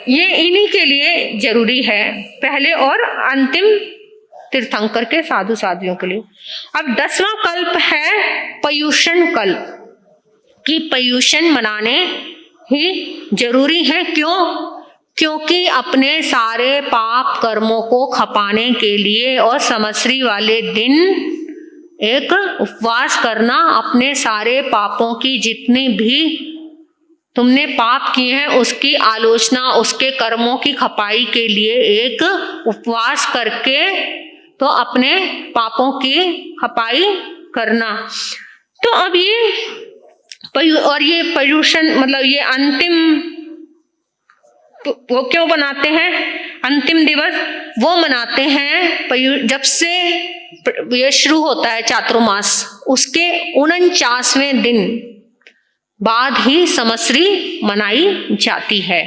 ये इन्हीं के लिए जरूरी है, पहले और अंतिम तीर्थंकर के साधु साध्वियों के लिए। अब 10वां कल्प है पर्युषण कल्प, कि पर्युषण मनाने ही जरूरी है। क्यों? क्योंकि अपने सारे पाप कर्मों को खपाने के लिए और समश्री वाले दिन एक उपवास करना, अपने सारे पापों की जितनी भी तुमने पाप किए हैं उसकी आलोचना, उसके कर्मों की खपाई के लिए एक उपवास करके तो अपने पापों की खपाई करना। तो अब ये पर्युषण मतलब ये अंतिम, वो क्यों बनाते हैं अंतिम दिवस? वो मनाते हैं जब से ये शुरू होता है चातुर्मास, उसके 49वें दिन बाद ही समश्री मनाई जाती है।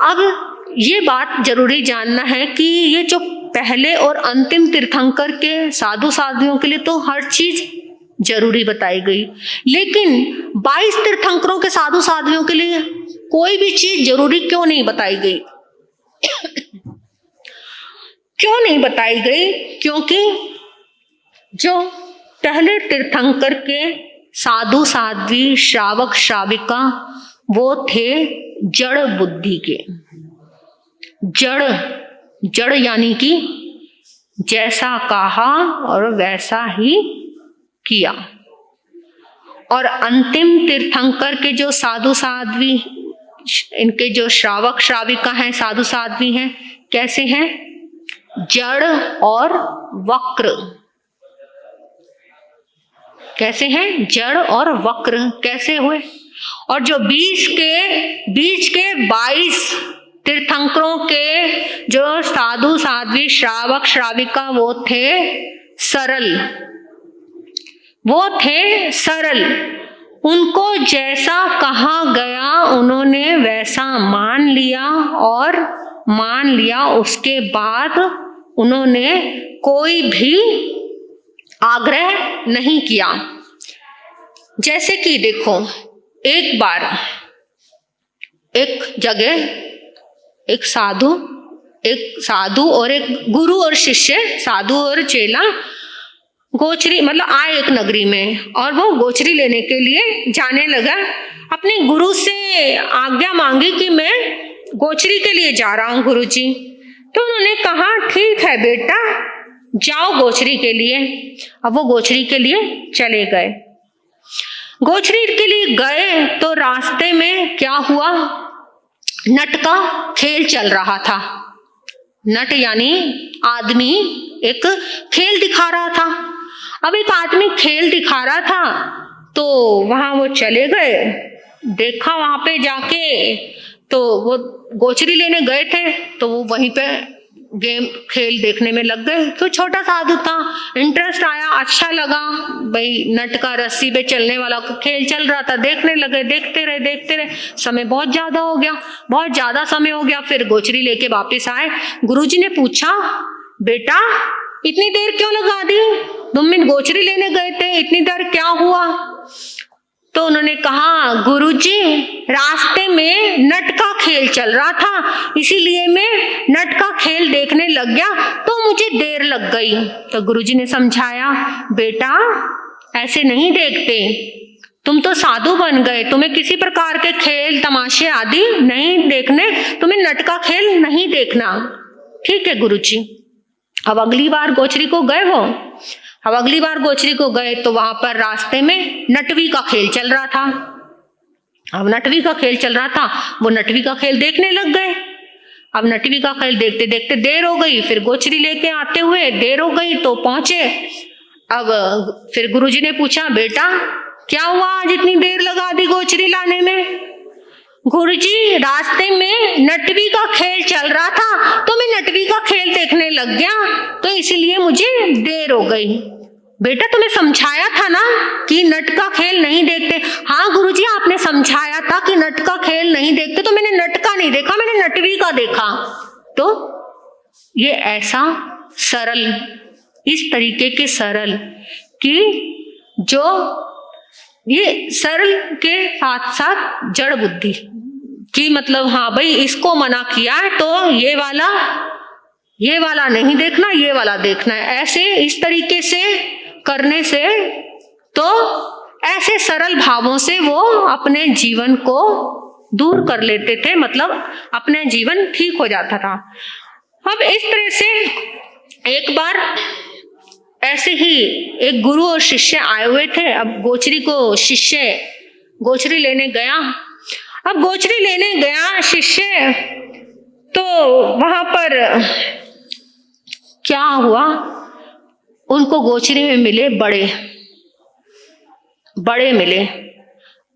अब ये बात जरूरी जानना है कि ये जो पहले और अंतिम तीर्थंकर के साधु साध्वियों के लिए तो हर चीज जरूरी बताई गई, लेकिन 22 तीर्थंकरों के साधु साध्वियों के लिए कोई भी चीज जरूरी क्यों नहीं बताई गई? क्यों नहीं बताई गई? क्योंकि जो पहले तीर्थंकर के साधु साध्वी श्रावक श्राविका वो थे जड़ बुद्धि के। जड़ यानी कि जैसा कहा और वैसा ही किया। और अंतिम तीर्थंकर के जो साधु साध्वी, इनके जो श्रावक श्राविका हैं, साधु साध्वी हैं, कैसे हैं? जड़ और वक्र। कैसे हैं? जड़ और वक्र कैसे हुए? और जो बीच के 22 तीर्थंकरों के जो साधु साध्वी श्रावक श्राविका वो थे सरल। उनको जैसा कहा गया उन्होंने वैसा मान लिया। उसके बाद उन्होंने कोई भी आग्रह नहीं किया। जैसे कि देखो, एक बार एक जगह एक साधु और एक गुरु और शिष्य, साधु और चेला गोचरी मतलब आए एक नगरी में, और वो गोचरी लेने के लिए जाने लगा। अपने गुरु से आज्ञा मांगी कि मैं गोचरी के लिए जा रहा हूँ गुरुजी। तो उन्होंने कहा ठीक है बेटा, जाओ गोचरी के लिए। अब वो गोचरी के लिए चले गए। गोचरी के लिए गए तो रास्ते में क्या हुआ? नट का खेल चल रहा था। नट यानी आदमी एक खेल दिखा रहा था। अब एक आदमी खेल दिखा रहा था तो वहां वो चले गए, देखा वहां पे जाके, तो वो गोचरी लेने गए थे तो वो वहीं पे गेम खेल देखने में लग गए। तो छोटा साधु था, इंटरेस्ट आया, अच्छा लगा, भाई नट का रस्सी पे चलने वाला खेल चल रहा था, देखने लगे। देखते रहे, समय बहुत ज्यादा समय हो गया। फिर गोचरी लेके वापिस आए। गुरुजी ने पूछा, बेटा इतनी देर क्यों लगा दी? तुम गोचरी लेने गए थे, इतनी देर क्या हुआ? तो उन्होंने कहा, गुरुजी रास्ते में नट का खेल चल रहा था, इसीलिए मैं नट का खेल देखने लग गया तो मुझे देर लग गई। तो गुरुजी ने समझाया, बेटा ऐसे नहीं देखते, तुम तो साधु बन गए, तुम्हें किसी प्रकार के खेल तमाशे आदि नहीं देखने, तुम्हें नट का खेल नहीं देखना। ठीक है गुरुजी। अब अगली बार गोचरी को गए तो वहां पर रास्ते में नटवी का खेल चल रहा था। अब नटवी का खेल चल रहा था, वो नटवी का खेल देखने लग गए। अब नटवी का खेल देखते देखते देर हो गई, फिर गोचरी लेके आते हुए देर हो गई तो पहुंचे। अब फिर गुरुजी ने पूछा, बेटा क्या हुआ, आज इतनी देर लगा दी गोचरी लाने में? गुरुजी रास्ते में नटवी का खेल चल रहा था तो मैं नटवी का खेल देखने लग गया, तो इसीलिए मुझे देर हो गई। बेटा तुम्हें समझाया था ना कि नट का खेल नहीं देखते। हाँ गुरुजी आपने समझाया था कि नट का खेल नहीं देखते, तो मैंने नट का नहीं देखा, मैंने नटवी का देखा। तो ये ऐसा सरल, इस तरीके के सरल कि जो ये सरल के साथ साथ जड़ बुद्धि की, मतलब हाँ भाई इसको मना किया है तो ये वाला ये वाला नहीं देखना, ये वाला देखना है। ऐसे इस तरीके से करने से तो ऐसे सरल भावों से वो अपने जीवन को दूर कर लेते थे, मतलब अपना जीवन ठीक हो जाता था। अब इस तरह से एक बार ऐसे ही एक गुरु और शिष्य आए हुए थे। अब गोचरी को शिष्य गोचरी लेने गया। अब गोचरी लेने गया शिष्य, तो वहां पर क्या हुआ, उनको गोचरी में मिले बड़े मिले।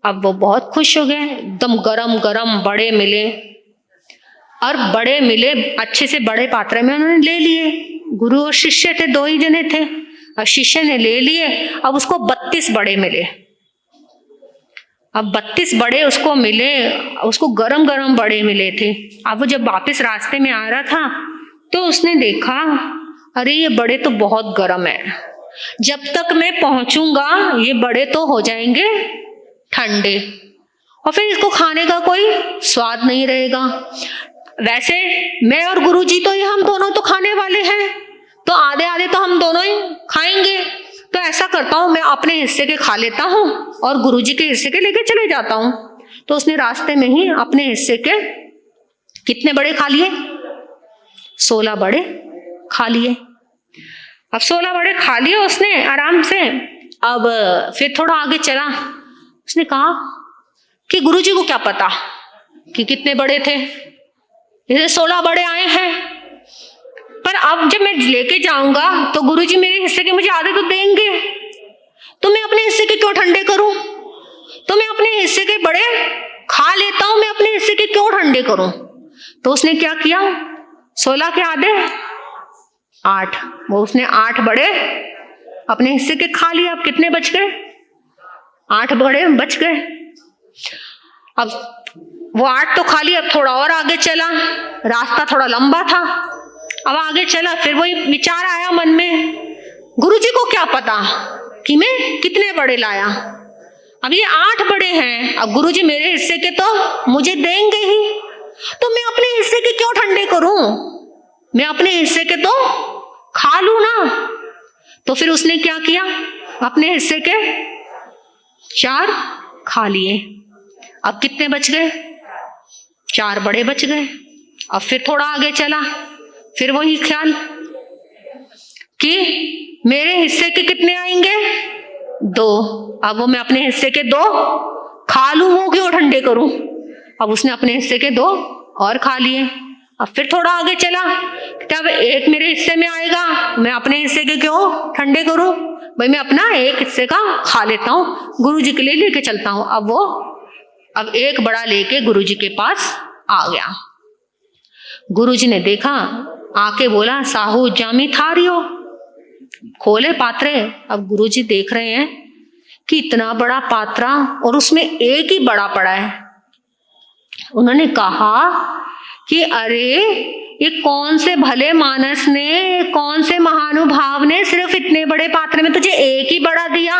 अब वो बहुत खुश हो गए, एकदम गरम गरम बड़े मिले। और बड़े मिले, अच्छे से बड़े पात्र में उन्होंने ले लिए। गुरु और शिष्य थे, 2 ही जने थे। अब शिष्य ने ले लिए। अब उसको 32 बड़े मिले। अब 32 बड़े उसको मिले, उसको गरम गरम बड़े मिले थे। अब वो जब वापस रास्ते में आ रहा था तो उसने देखा, अरे ये बड़े तो बहुत गरम है, जब तक मैं पहुंचूंगा ये बड़े तो हो जाएंगे ठंडे, और फिर इसको खाने का कोई स्वाद नहीं रहेगा। वैसे मैं और गुरुजी तो ये हम दोनों तो खाने वाले हैं, तो आधे आधे तो हम दोनों ही खाएंगे। तो ऐसा करता हूं, मैं अपने हिस्से के खा लेता हूं और गुरुजी के हिस्से के लेके चले जाता हूं। तो उसने रास्ते में ही अपने हिस्से के कितने बड़े खा लिए, 16 बड़े खा लिए। अब 16 बड़े खा लिए उसने आराम से। अब फिर थोड़ा आगे चला, उसने कहा कि गुरुजी को क्या पता कि कितने बड़े थे, जैसे 16 बड़े आए हैं, पर अब जब मैं लेके जाऊंगा तो गुरुजी मेरे हिस्से के मुझे आधे तो देंगे, तो मैं अपने हिस्से के क्यों ठंडे करूं? तो मैं अपने हिस्से के बड़े खा लेता हूं, मैं अपने हिस्से के क्यों ठंडे करूं? तो उसने क्या किया, 16 के आधे 8, वो उसने 8 बड़े अपने हिस्से के खा लिया। अब कितने बच गए, 8 बड़े बच गए। अब वो 8 तो खा लिया। अब थोड़ा और आगे चला, रास्ता थोड़ा लंबा था। अब आगे चला, फिर वही विचार आया मन में, गुरुजी को क्या पता कि मैं कितने बड़े लाया। अब ये 8 बड़े हैं, अब गुरुजी मेरे हिस्से के तो मुझे देंगे ही, तो मैं अपने हिस्से के क्यों ठंडे करूं? मैं अपने हिस्से के तो खा लूं ना। तो फिर उसने क्या किया, अपने हिस्से के 4 खा लिए। अब कितने बच गए, 4 बड़े बच गए। अब फिर थोड़ा आगे चला, फिर वही ख्याल कि मेरे हिस्से के कितने आएंगे, 2। अब वो मैं अपने हिस्से के 2 खा लूं, वो क्यों ठंडे करूं? अब उसने अपने हिस्से के 2 और खा लिए। अब फिर थोड़ा आगे चला, तब 1 मेरे हिस्से में आएगा, मैं अपने हिस्से के क्यों ठंडे करूं? भाई मैं अपना 1 हिस्से का खा लेता हूं, गुरुजी के लिए लेके चलता हूं। अब 1 बड़ा लेके गुरुजी के पास आ गया। गुरुजी ने देखा, आके बोला, साहू जामी थारियो, खोले पात्रे। अब गुरुजी देख रहे हैं कि इतना बड़ा पात्रा और उसमें 1 ही बड़ा पड़ा है। उन्होंने कहा कि अरे ये कौन से भले मानस ने, कौन से महानुभाव ने सिर्फ इतने बड़े पात्र में तुझे 1 ही बड़ा दिया?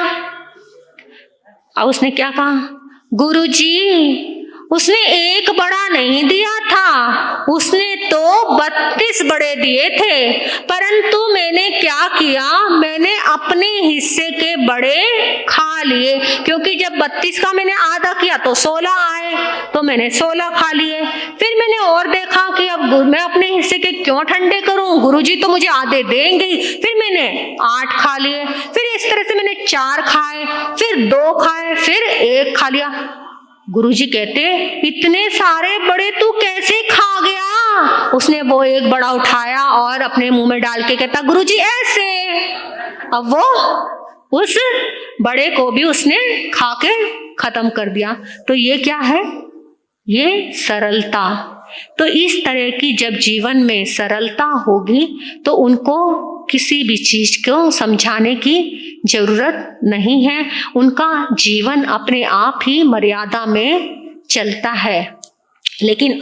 अब उसने क्या कहा, गुरुजी उसने 1 बड़ा नहीं दिया था, उसने तो 32 बड़े दिए थे, परंतु मैंने क्या किया, मैंने अपने हिस्से के बड़े खा लिए, क्योंकि जब 32 का मैंने आधा किया तो 16 आए, तो मैंने 16 खा लिए। फिर मैंने और देखा कि अब मैं अपने हिस्से के क्यों ठंडे करूं, गुरुजी तो मुझे आधे देंगे। फिर मैंने 8 खा लिए। फिर इस तरह से मैंने 4 खाए, फिर 2 खाए, फिर 1 खा लिया। गुरुजी कहते, इतने सारे बड़े तू कैसे खा गया? उसने वो 1 बड़ा उठाया और अपने मुंह में डाल के कहता, गुरुजी ऐसे। अब वो उस बड़े को भी उसने खा के खत्म कर दिया। तो ये क्या है, ये सरलता। तो इस तरह की जब जीवन में सरलता होगी तो उनको किसी भी चीज को समझाने की जरूरत नहीं है, उनका जीवन अपने आप ही मर्यादा में चलता है। लेकिन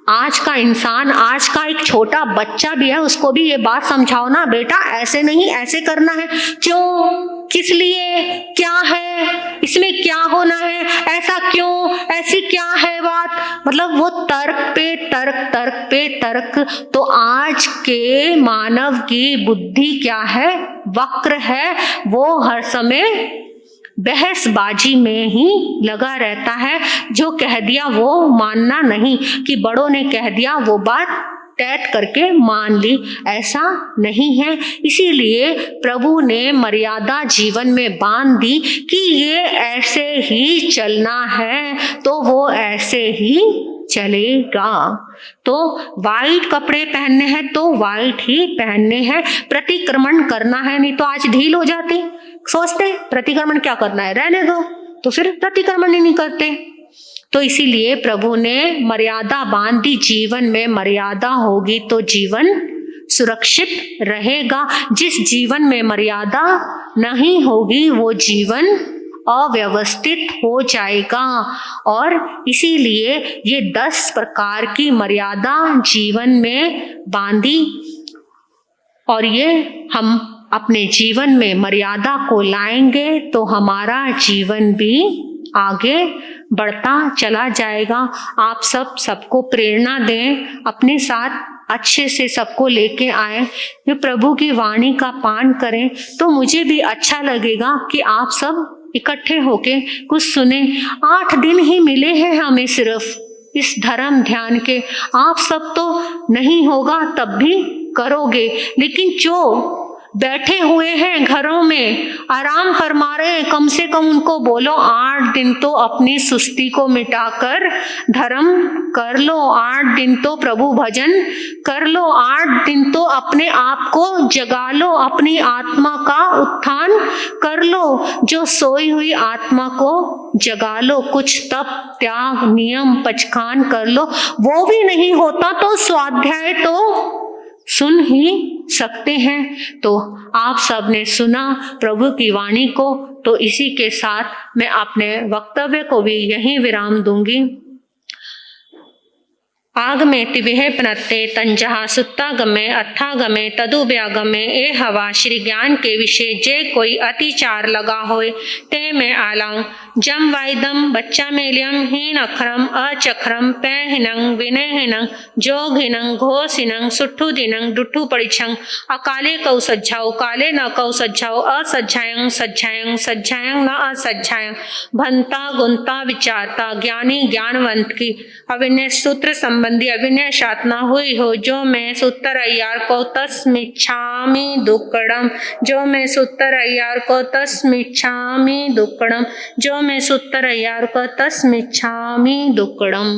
आज का इंसान, आज का एक छोटा बच्चा भी है, उसको भी ये बात समझाओ ना, बेटा ऐसे नहीं, ऐसे करना है। क्यों, किस लिए, क्या है इसमें, क्या होना है, ऐसा क्यों, ऐसी क्या है बात, मतलब वो तर्क पे तर्क, तर्क पे तर्क। तो आज के मानव की बुद्धि क्या है, वक्र है, वो हर समय बहसबाजी में ही लगा रहता है। जो कह दिया वो मानना नहीं, कि बड़ों ने कह दिया वो बात तैत करके मान ली, ऐसा नहीं है। इसीलिए प्रभु ने मर्यादा जीवन में बांध दी कि ये ऐसे ही चलना है, तो वो ऐसे ही चलेगा। तो वाइट कपड़े पहनने हैं तो वाइट ही पहनने हैं, प्रतिक्रमण करना है, नहीं तो आज ढील हो जाती, सोचते प्रतिक्रमण क्या करना है, रहने दो, तो फिर प्रतिक्रमण ही नहीं करते। तो इसीलिए प्रभु ने मर्यादा बांध दी, जीवन में मर्यादा होगी तो जीवन सुरक्षित रहेगा। जिस जीवन में मर्यादा नहीं होगी वो जीवन अव्यवस्थित हो जाएगा। और इसीलिए ये 10 प्रकार की मर्यादा जीवन में बांधी, और ये हम अपने जीवन में मर्यादा को लाएंगे तो हमारा जीवन भी आगे बढ़ता चला जाएगा। आप सबको प्रेरणा दें, अपने साथ अच्छे से सबको लेके आए, ये प्रभु की वाणी का पान करें, तो मुझे भी अच्छा लगेगा कि आप सब इकट्ठे होके कुछ सुने। 8 दिन ही मिले हैं हमें सिर्फ इस धर्म ध्यान के, आप सब तो नहीं होगा तब भी करोगे, लेकिन जो बैठे हुए हैं घरों में आराम फरमा रहे हैं, कम से कम उनको बोलो 8 दिन तो अपनी सुस्ती को मिटाकर धर्म कर लो, 8 दिन तो प्रभु भजन कर लो, 8 दिन तो अपने आप को जगा लो, अपनी आत्मा का उत्थान कर लो, जो सोई हुई आत्मा को जगा लो, कुछ तप त्याग नियम पचखान कर लो। वो भी नहीं होता तो स्वाध्याय तो सुन ही सकते हैं। तो आप सब ने सुना प्रभु की वाणी को, तो इसी के साथ मैं अपने वक्तव्य को भी यहीं विराम दूंगी। आगमे तिविहे प्नत्ते तंजहा सुत्तागमे अथागमे तदुव्यागमे ए हवा श्री ज्ञान के विषय जे कोई अतिचार लगा होए ते में आलाऊं जम वाइदम बच्चा मेलियम हीन अखरम अचखरम पैहिनंग विनयहिनंग जोगहिनंग घोषहिनंग सुट्ठू दिनंग डुट्ठू परिछंग अकाले कौ सज्जाओ काले न कौ सज्जाओ असज्जायंग सज्जायंग सज्जायंग न असज्जायंग भंता गुंता विचारता ज्ञानी ज्ञानवंत की अविनय सूत्र संबंधी अविनय शातना हुई हो। जो मैं सूत्र अय्यार को तस्मिच्छामि दुक्कडम, जो मैं सूत्र अय्यार को तस्मिच्छामि दुक्कडम, जो मैं सूत्र अय्यार को तस्मिच्छामि दुक्कडम।